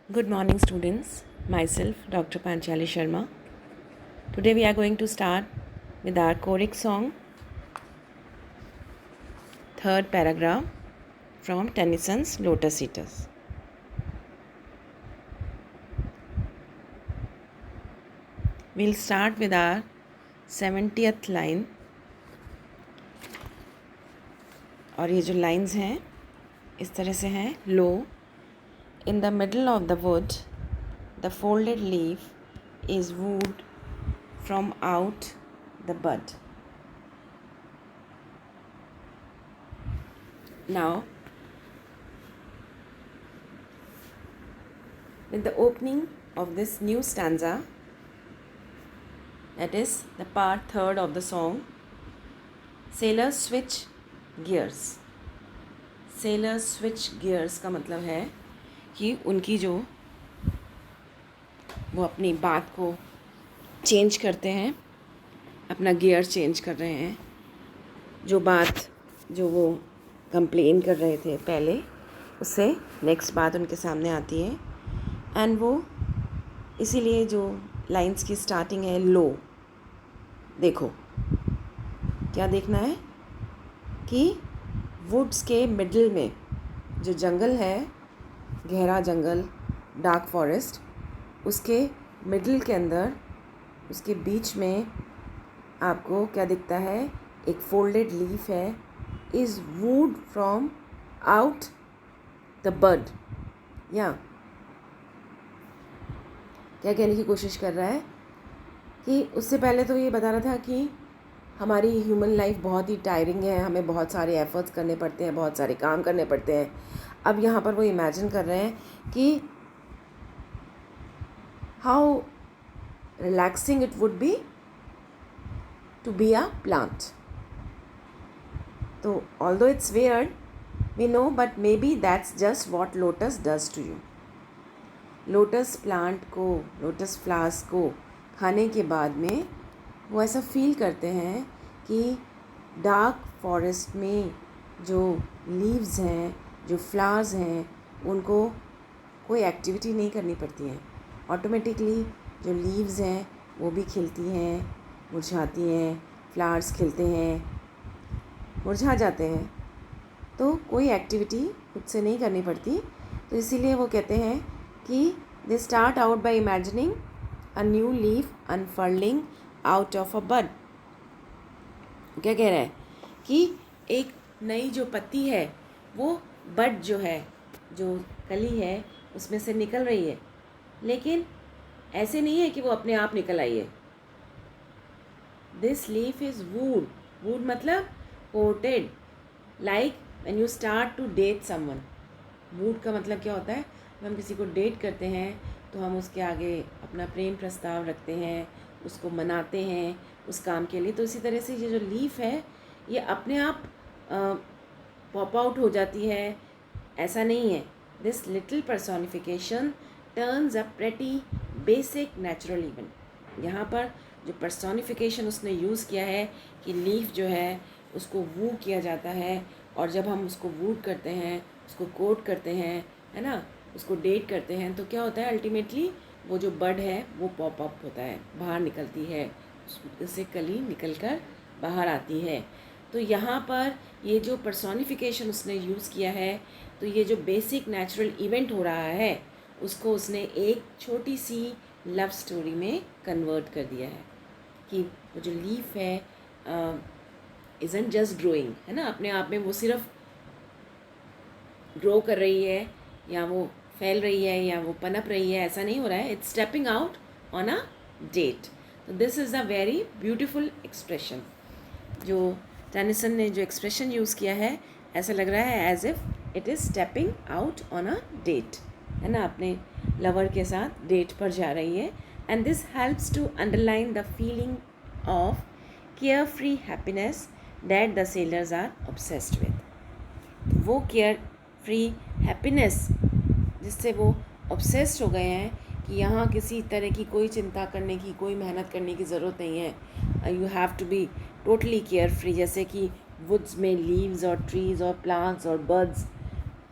Good morning, students. Myself, Dr. Panchali Sharma. Today we are going to start with our choric song, third paragraph from Tennyson's Lotus Eaters. We'll start with our 70th line. और ये जो lines हैं इस तरह से हैं. लो, in the middle of the wood, the folded leaf is wooed from out the bud. Now, with the opening of this new stanza, that is the part third of the song, sailors switch gears. Sailors switch gears का मतलब है कि उनकी जो वो अपनी बात को चेंज करते हैं, अपना गियर चेंज कर रहे हैं. जो बात जो वो कंप्लेन कर रहे थे पहले, उससे नेक्स्ट बात उनके सामने आती है. एंड वो इसीलिए जो लाइंस की स्टार्टिंग है लो. देखो, क्या देखना है कि वुड्स के मिडल में जो जंगल है, गहरा जंगल, डार्क फॉरेस्ट, उसके मिडल के अंदर, उसके बीच में आपको क्या दिखता है? एक फोल्डेड लीफ है. Is wood from out the bud. या क्या कहने की कोशिश कर रहा है कि उससे पहले तो ये बता रहा था कि हमारी ह्यूमन लाइफ बहुत ही टायरिंग है, हमें बहुत सारे एफर्ट्स करने पड़ते हैं, बहुत सारे काम करने पड़ते हैं. अब यहाँ पर वो इमेजिन कर रहे हैं कि how relaxing it would be to be a plant. तो although it's weird, we know, but may be that's just what lotus does to you. Lotus plant को, लोटस फ्लावर्स को खाने के बाद में वो ऐसा फील करते हैं कि डार्क फॉरेस्ट में जो लीव्स हैं, जो फ्लावर्स हैं, उनको कोई एक्टिविटी नहीं करनी पड़ती है. ऑटोमेटिकली जो लीव्स हैं वो भी खिलती हैं, मुरझाती हैं, फ्लावर्स खिलते हैं, मुरझा जाते हैं. तो कोई एक्टिविटी खुद से नहीं करनी पड़ती. तो इसीलिए वो कहते हैं कि they start out by imagining a new leaf unfurling out of a bud. क्या कह रहा है कि एक नई जो पत्ती है वो बड जो है, जो कली है, उसमें से निकल रही है. लेकिन ऐसे नहीं है कि वो अपने आप निकल आई है. This leaf is wooed. Wooed मतलब coated, like when you start to date someone. Wooed का मतलब क्या होता है? हम किसी को डेट करते हैं तो हम उसके आगे अपना प्रेम प्रस्ताव रखते हैं, उसको मनाते हैं उस काम के लिए. तो इसी तरह से ये जो लीफ है ये अपने आप पॉप आउट हो जाती है, ऐसा नहीं है. This little personification turns a pretty basic natural event. यहाँ पर जो पर्सोनिफिकेशन उसने यूज़ किया है कि लीफ जो है उसको वू किया जाता है, और जब हम उसको वूड करते हैं, उसको कोट करते हैं, है ना, उसको डेट करते हैं, तो क्या होता है? अल्टीमेटली वो जो बड है वो पॉप अप होता है, बाहर निकलती है, उससे कली निकलकर बाहर आती है. तो यहाँ पर ये जो पर्सोनिफिकेशन उसने यूज़ किया है, तो ये जो बेसिक नेचुरल इवेंट हो रहा है उसको उसने एक छोटी सी लव स्टोरी में कन्वर्ट कर दिया है कि वो जो लीफ है इज़न्ट जस्ट ग्रोइंग, है ना, अपने आप में वो सिर्फ ग्रो कर रही है या वो फैल रही है या वो पनप रही है, ऐसा नहीं हो रहा है. It's stepping out on a date. तो this is a very beautiful expression. जो टेनिसन ने जो एक्सप्रेशन यूज़ किया है, ऐसा लग रहा है as if it is stepping out on a date, है ना, अपने लवर के साथ डेट पर जा रही है. And this helps to underline the feeling of care free happiness that the sailors are obsessed with. वो केयर फ्री हैप्पीनेस जिससे वो ऑब्सेस्ड हो गए हैं कि यहाँ किसी तरह की कोई चिंता करने की, कोई मेहनत करने की ज़रूरत नहीं है. You have to be totally care free. जैसे कि वुड्स में लीव्स और ट्रीज़ और प्लांट्स और बर्ड्स,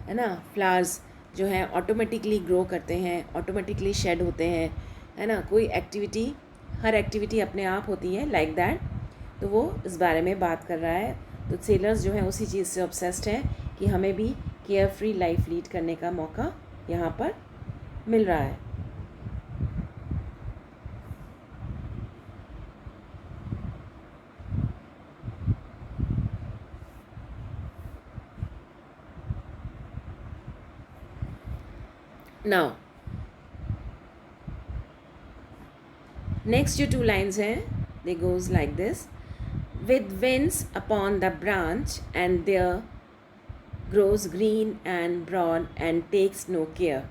है ना, फ्लावर्स, जो है ऑटोमेटिकली ग्रो करते हैं, ऑटोमेटिकली शेड होते हैं, है ना, कोई एक्टिविटी, हर एक्टिविटी अपने आप होती है लाइक दैट। तो वो इस बारे में बात कर रहा है। तो सेलर्स जो हैं उसी चीज़ से ऑब्सेस्ड हैं कि हमें भी केयर फ्री लाइफ लीड करने का मौका यहाँ पर मिल रहा है। नाउ नेक्स्ट जो 2 लाइन्स हैं, they goes like this, with winds upon the branch and there grows green and broad and takes no care।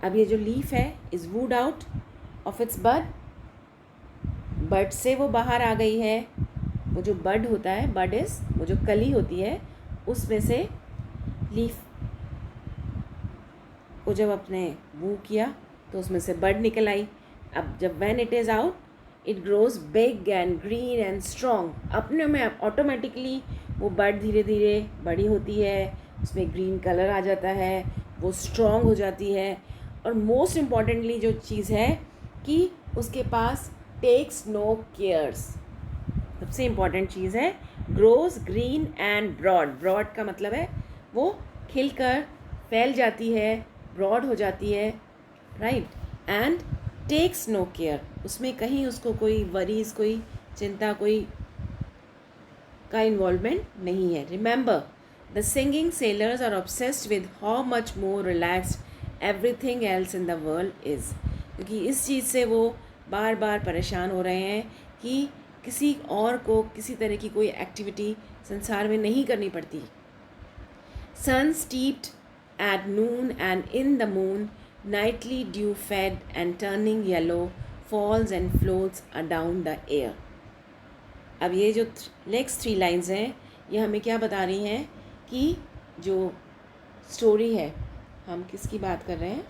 अब ये जो लीफ है is wooed out of its bud, bud से वो बाहर आ गई है। वो जो बड होता है, बड इज़ वो जो कली होती है, उसमें से लीफ को जब अपने वू किया तो उसमें से बड निकल आई। अब जब when it is out it grows big and green and strong. अपने में ऑटोमेटिकली वो बड धीरे धीरे बड़ी होती है, उसमें ग्रीन कलर आ जाता है, वो स्ट्रॉन्ग हो जाती है। और मोस्ट इम्पॉर्टेंटली जो चीज़ है कि उसके पास टेक्स नो केयर्स, सबसे इम्पॉर्टेंट चीज़ है, grows green and broad. Broad का मतलब है वो खिलकर फैल जाती है, ब्रॉड हो जाती है, right. And takes no care, उसमें कहीं उसको कोई वरीज, कोई चिंता, कोई का इन्वॉल्वमेंट नहीं है। Remember the singing sailors are obsessed with how much more relaxed everything else in the world is. क्योंकि इस चीज़ से वो बार बार परेशान हो रहे हैं कि किसी और को किसी तरह की कोई एक्टिविटी संसार में नहीं करनी पड़ती। Sun steeped at noon and in the moon, nightly dew fed and turning yellow falls and floats down the air। अब ये जो नेक्स्ट 3 लाइन्स हैं ये हमें क्या बता रही हैं कि जो स्टोरी है, हम किसकी बात कर रहे हैं,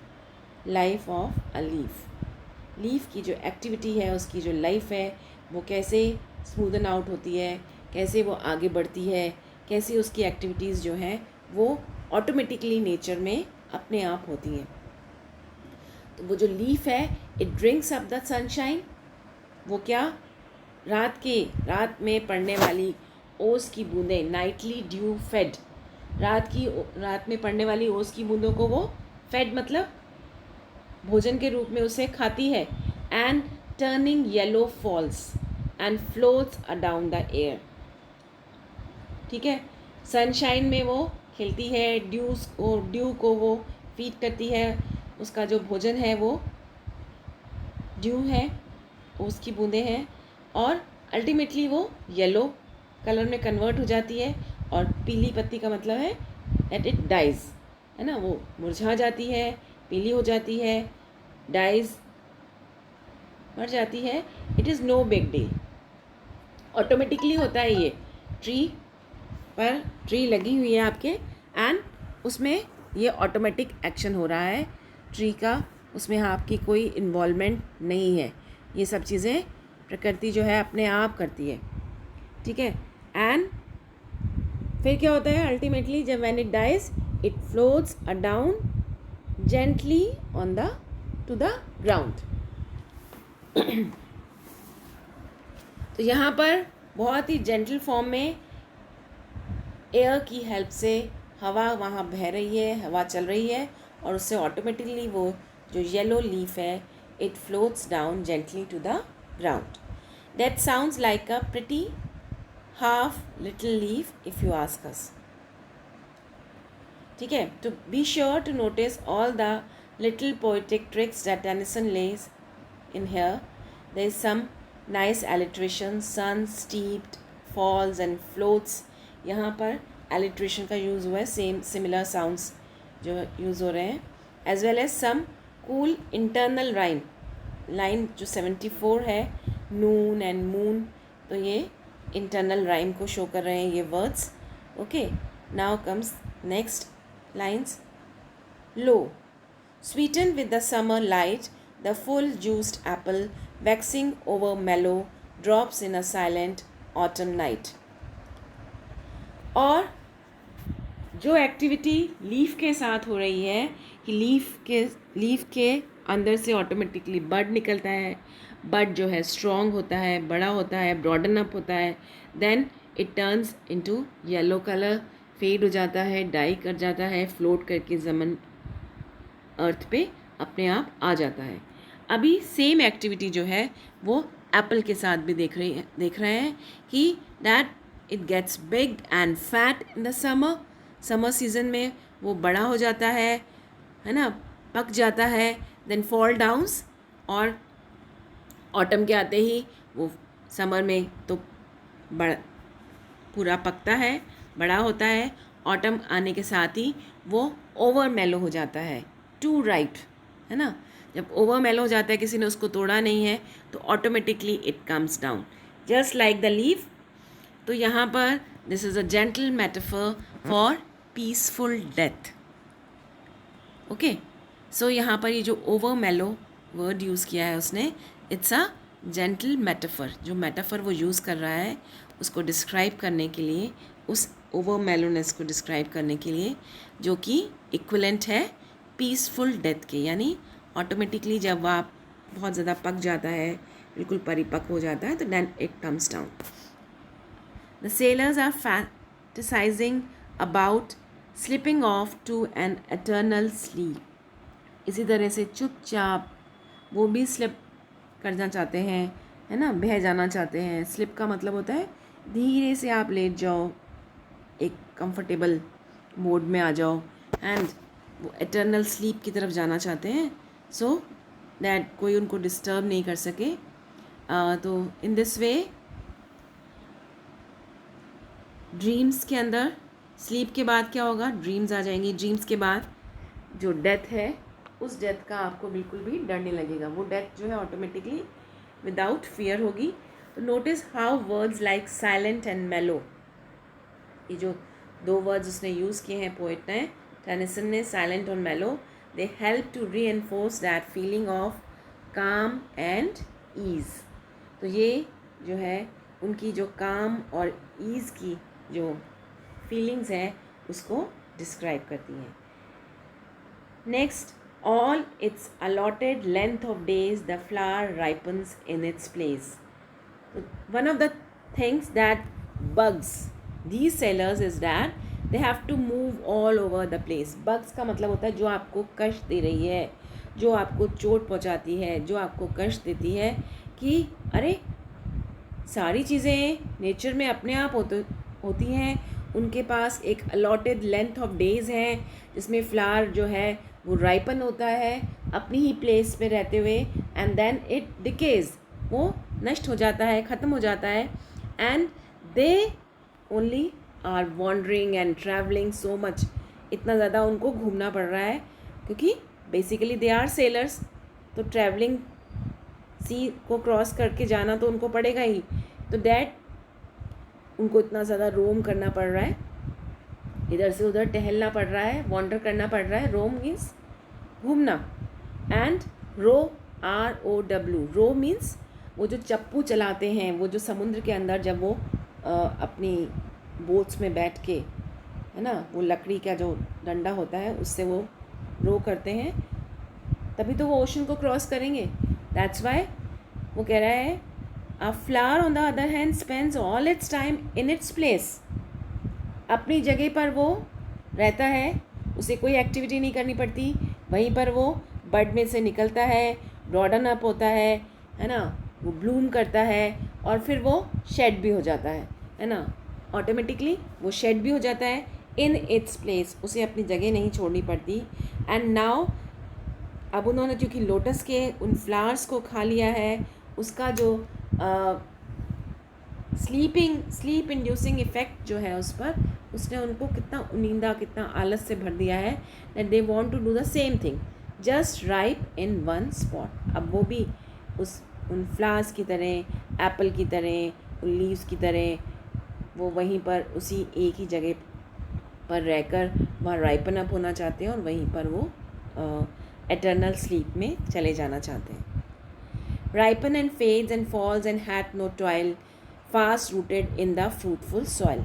life of a leaf. Leaf की जो एक्टिविटी है, उसकी जो लाइफ है, वो कैसे स्मूदन आउट होती है, कैसे वो आगे बढ़ती है, कैसे उसकी एक्टिविटीज़ जो हैं वो ऑटोमेटिकली नेचर में अपने आप होती हैं। तो वो जो लीफ है it drinks up the sunshine. वो क्या, रात में पड़ने वाली ओस की बूंदें, नाइटली ड्यू फेड, रात में पड़ने वाली ओस की बूंदों को वो फेड मतलब भोजन के रूप में उसे खाती है। And turning yellow falls and floats down the air. ठीक है, सनशाइन में वो खिलती है, ड्यू को वो फीड करती है, उसका जो भोजन है वो ड्यू है, उसकी बूंदें हैं, और अल्टीमेटली वो येलो कलर में कन्वर्ट हो जाती है। और पीली पत्ती का मतलब है दैट इट डाइज, है ना, वो मुरझा जाती है, पीली हो जाती है, डाइज, मर जाती है। It is no big deal, automatically होता है ये। ट्री लगी हुई है आपके एंड उसमें ये ऑटोमेटिक एक्शन हो रहा है ट्री का, उसमें आपकी कोई इन्वॉल्वमेंट नहीं है। ये सब चीज़ें प्रकृति जो है अपने आप करती है। ठीक है, एंड फिर क्या होता है अल्टीमेटली, जब when it dies it floats down gently on the to the ground. तो यहाँ पर बहुत ही जेंटल फॉर्म में एयर की हेल्प से हवा वहाँ बह रही है, हवा चल रही है, और उससे ऑटोमेटिकली वो जो येलो लीफ है it floats down gently to the ground. That sounds like a pretty half little leaf if you ask us. ठीक है, तो be sure to notice all the little poetic tricks that Tennyson lays in here. There is some nice alliteration, sun steeped falls and floats. यहाँ पर alliteration का use हुआ है, similar sounds जो use हो रहे हैं, as well as some cool internal rhyme. Line जो 74 है, नून एंड मून, तो ये इंटरनल राइम को शो कर रहे हैं ये words. Okay, now comes next lines. Lo sweeten with the summer light the full juiced apple waxing over mellow drops in a silent autumn night. और जो एक्टिविटी लीफ के साथ हो रही है कि लीफ के अंदर से ऑटोमेटिकली बड निकलता है, बड जो है स्ट्रॉन्ग होता है, बड़ा होता है, ब्रॉडन अप होता है, then it turns into yellow colour, fade हो जाता है, डाई कर जाता है, फ्लोट करके ज़मीन अर्थ पे अपने आप आ जाता है। अभी सेम एक्टिविटी जो है वो एप्पल के साथ भी देख रहे हैं कि that it gets big and fat in the summer season में वो बड़ा हो जाता है ना, पक जाता है, देन फॉल डाउन्स, और ऑटम के आते ही वो समर में तो बड़ा पूरा पकता है, बड़ा होता है, ऑटम आने के साथ ही वो ओवर मेलो हो जाता है, टू राइप, है ना। जब ओवर मेलो हो जाता है, किसी ने उसको तोड़ा नहीं है, तो automatically it comes down just like the leaf. तो यहाँ पर this is a gentle metaphor for peaceful death. Okay, so यहाँ पर ये जो ओवर मेलो वर्ड यूज़ किया है उसने, इट्स अ जेंटल मेटाफर। जो मेटाफर वो यूज़ कर रहा है उसको डिस्क्राइब करने के लिए, उस ओवर मेलोनेस को डिस्क्राइब करने के लिए, जो कि इक्वलेंट है पीसफुल डेथ के। यानी ऑटोमेटिकली जब आप बहुत ज़्यादा पक जाता है, बिल्कुल परिपक्व हो जाता है, तो then it comes down. The sailors are fantasizing about slipping off to an eternal sleep. इसी तरह से चुपचाप वो भी स्लिप करना चाहते हैं, है ना, बह जाना चाहते हैं। स्लिप का मतलब होता है धीरे से आप लेट जाओ, एक कंफर्टेबल मोड में आ जाओ, एंड वो एटर्नल स्लीप की तरफ जाना चाहते हैं, सो दैट कोई उनको डिस्टर्ब नहीं कर सके। तो इन दिस वे ड्रीम्स के अंदर, स्लीप के बाद क्या होगा, ड्रीम्स आ जाएंगी। ड्रीम्स के बाद जो डेथ है, उस डेथ का आपको बिल्कुल भी डर नहीं लगेगा। वो डेथ जो है ऑटोमेटिकली विदाउट फियर होगी। तो notice how words like silent and मेलो, ये जो दो वर्ड्स उसने यूज़ किए हैं पोएट ने, टेनिसन ने, साइलेंट और mellow, they help to reinforce that feeling of calm and ease. तो ये जो है उनकी जो काम और ईज़ की जो फीलिंग्स हैं उसको डिस्क्राइब करती हैं। Next, all its allotted length of days the flower ripens in its place. One of the things that bugs these sellers is that they have to move all over the place. Bugs का मतलब होता है जो आपको कष्ट दे रही है, जो आपको चोट पहुंचाती है, जो आपको कष्ट देती है, कि अरे सारी चीज़ें नेचर में अपने आप होती हैं, उनके पास एक अलॉटेड लेंथ ऑफ डेज़ हैं जिसमें फ्लावर जो है वो राइपन होता है अपनी ही प्लेस पे रहते हुए, एंड देन इट डिकेज, वो नष्ट हो जाता है, ख़त्म हो जाता है, and they only are wandering and travelling so much. इतना ज़्यादा उनको घूमना पड़ रहा है क्योंकि बेसिकली दे आर सेलर्स, तो ट्रैवलिंग सी को क्रॉस करके जाना तो उनको पड़ेगा ही, तो दैट उनको इतना ज़्यादा रोम करना पड़ रहा है, इधर से उधर टहलना पड़ रहा है, वॉन्डर करना पड़ रहा है। रोम मीन्स घूमना, and row ROW, row means वो जो चप्पू चलाते हैं, वो जो समुद्र के अंदर जब वो अपनी बोट्स में बैठ के, है ना, वो लकड़ी का जो डंडा होता है उससे वो रो करते हैं, तभी तो वो ओशन को क्रॉस करेंगे। दैट्स वाई वो कह रहा है अ flower on the other hand spends all it's time in its place. अपनी जगह पर वो रहता है, उसे कोई एक्टिविटी नहीं करनी पड़ती, वहीं पर वो बड में से निकलता है, ब्रॉडन अप होता है ना, वो ब्लूम करता है, और फिर वो शेड भी हो जाता है ना, ऑटोमेटिकली वो शेड भी हो जाता है इन इट्स प्लेस, उसे अपनी जगह नहीं छोड़नी पड़ती। एंड नाउ अब उन्होंने क्योंकि लोटस के उन फ्लावर्स को खा लिया है, उसका जो स्लीप इंड्यूसिंग इफ़ेक्ट जो है उस पर, उसने उनको कितना नींदा, कितना आलस से भर दिया है, that they want to do the same thing, just ripe in one spot. अब वो भी उन फ्लावर्स की तरह, एप्पल की तरह, उन लीव्स की तरह, वो वहीं पर उसी एक ही जगह पर रहकर वहाँ राइपन अप होना चाहते हैं, और वहीं पर वो एटर्नल स्लीप में चले जाना चाहते हैं। Ripen and fades and falls and hath no toil, fast rooted in the fruitful soil.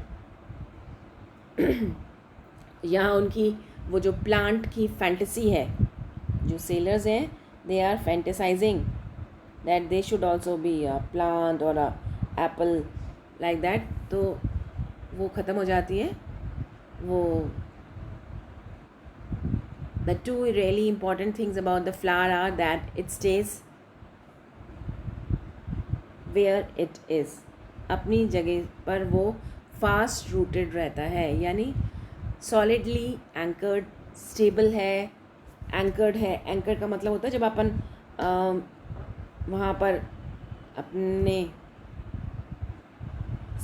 यहाँ उनकी वो जो प्लांट की फैंटेसी है, जो सेलर्स हैं, they are fantasizing that they should also be a plant और अ एप्पल लाइक दैट, तो वो ख़त्म हो जाती है। वो the two really important things about the flower are that it stays where it is, अपनी जगह पर वो फास्ट रूटेड रहता है, यानी सॉलिडली एंकर्ड, स्टेबल है, एंकर्ड है। एंकर्ड का मतलब होता है जब अपन वहाँ पर अपने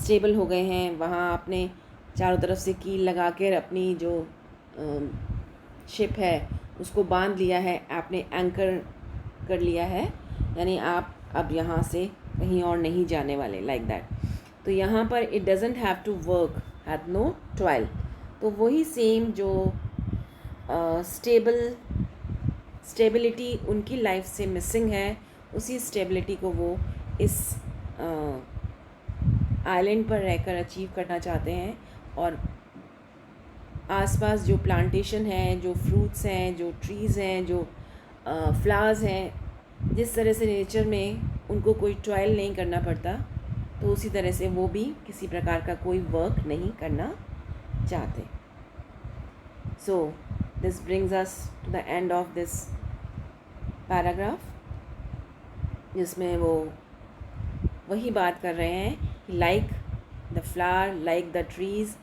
स्टेबल हो गए हैं, वहाँ अपने चारों तरफ से कील लगा कर अपनी जो शिप है उसको बांध लिया है, आपने एंकर कर लिया है, यानी आप अब यहाँ से कहीं और नहीं जाने वाले, लाइक दैट। तो यहाँ पर it doesn't have to work, have no toil. तो वही सेम जो स्टेबिलिटी उनकी लाइफ से मिसिंग है, उसी स्टेबिलिटी को वो इस आइलैंड पर रहकर अचीव करना चाहते हैं। और आसपास जो प्लांटेशन है, जो फ्रूट्स हैं, जो ट्रीज़ हैं, जो फ्लावर्स हैं, जिस तरह से नेचर में उनको कोई ट्रायल नहीं करना पड़ता, तो उसी तरह से वो भी किसी प्रकार का कोई वर्क नहीं करना चाहते। So this brings us to the end of this paragraph, जिसमें वो वही बात कर रहे हैं, like the flower, like the trees,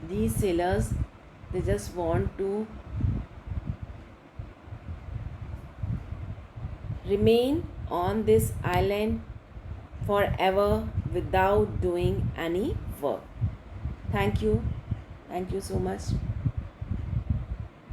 these sailors, they just want to remain on this island forever without doing any work. Thank you so much.